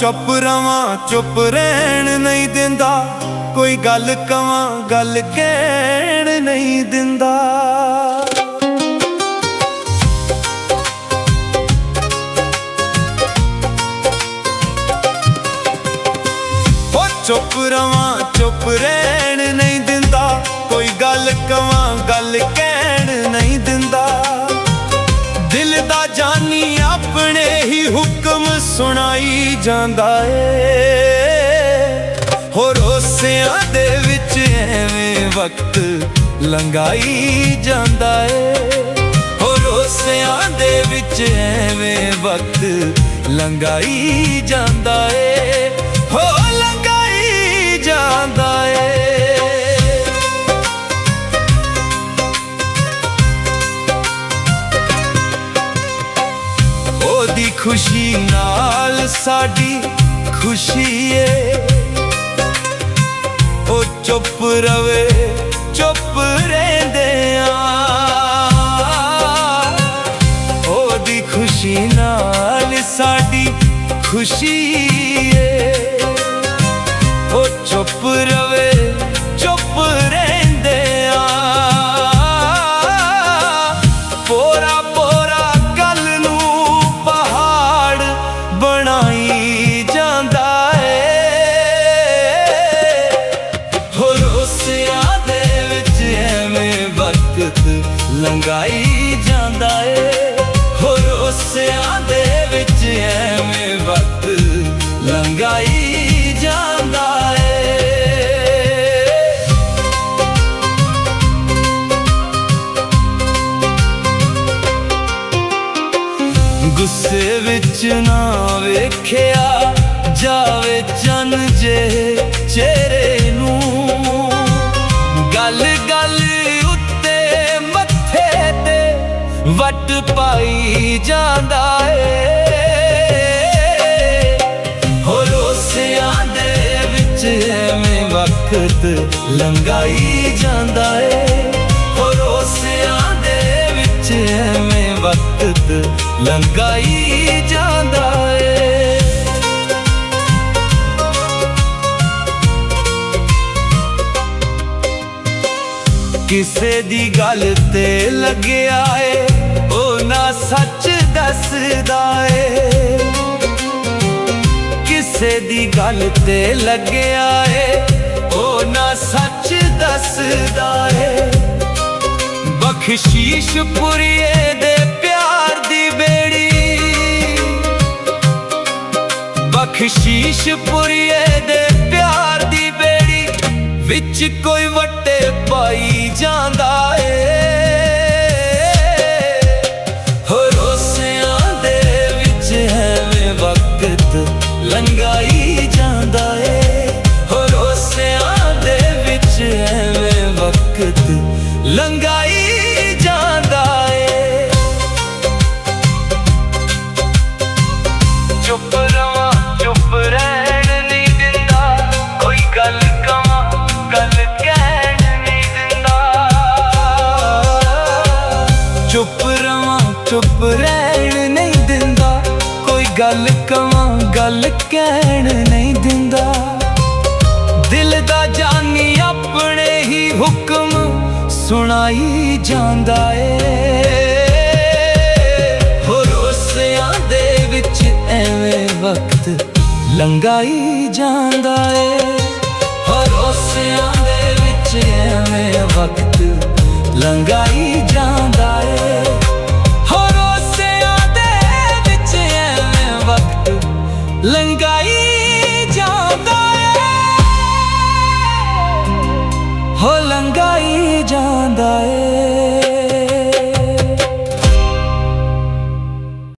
चुप रवां चुप रहन नहीं दिंदा, कोई गल कवां गल कहन नहीं दिंदा। हो चुप रवां चुप रहन नहीं दिंदा, कोई गल कवां गल कहन नहीं दिंदा। दिल दा जानी अपने ही हुक्म सुनाई जांदा ए। हो रोसियां दे विच एवें वक्त लंघाई जांदा ए। हो रोसियां दे विच एवें वक्त लंघाई जांदा ए। हो लंघाई जांदा ए। ओदी खुशी नाल साडी खुशी ए। ओ चुप रवे चुप रहिंदे ओदी खुशी नाल साडी खुशी ए। ओ चुप रवे चुप रहिंदे पोरा पोरा गल नू पहाड़ बनाई जांदा ए। हो रोसियां दे विच एवें वक्त लंघाई जांदा ए। हो रोसियां दे विच एवें वक्त लंघाई जांदा ए। गुस्से विच ना वेखिया जावे चन जे चेहरे नू, गल गल उत्ते मत्थे ते वट पाई जांदा ए। हो रोसियां दे विच एवें वक्त लंघाई जांदा ए। हो रोसियां दे विच एवें वक्त लंघाई जांदा ए। किसे दी गल ते लग्या ए ओ ना सच दसदा ए। किसे दी गल ते लग्या ए ओ ना सच दसदा ए। बख्शीश पुरिये दे प्यार दी बेड़ी, बख्शीश पुरिये दे प्यार दी बेड़ी विच कोई वट्टे पाई जांदा ए। हो रोसियां दे विच एवें वक्त लंघाई जांदा ए। हो रोसियां दे विच एवें वक्त लंघाई जांदा ए। चुप रवां चुप रहन नहीं दिंदा, कोई गल कवां गल कहन नहीं दिंदा। चुप रवां चुप रहन नहीं दिंदा, कोई गल कवां गल कहन नहीं दिंदा। दिल दा जानी अपने ही हुक्म सुनाई जांदा ए। हो रोसियां दे विच एवें वक्त लंघाई जांदा ए। हो रोसियां दे विच एवें वक्त लंघाई जांदा ए।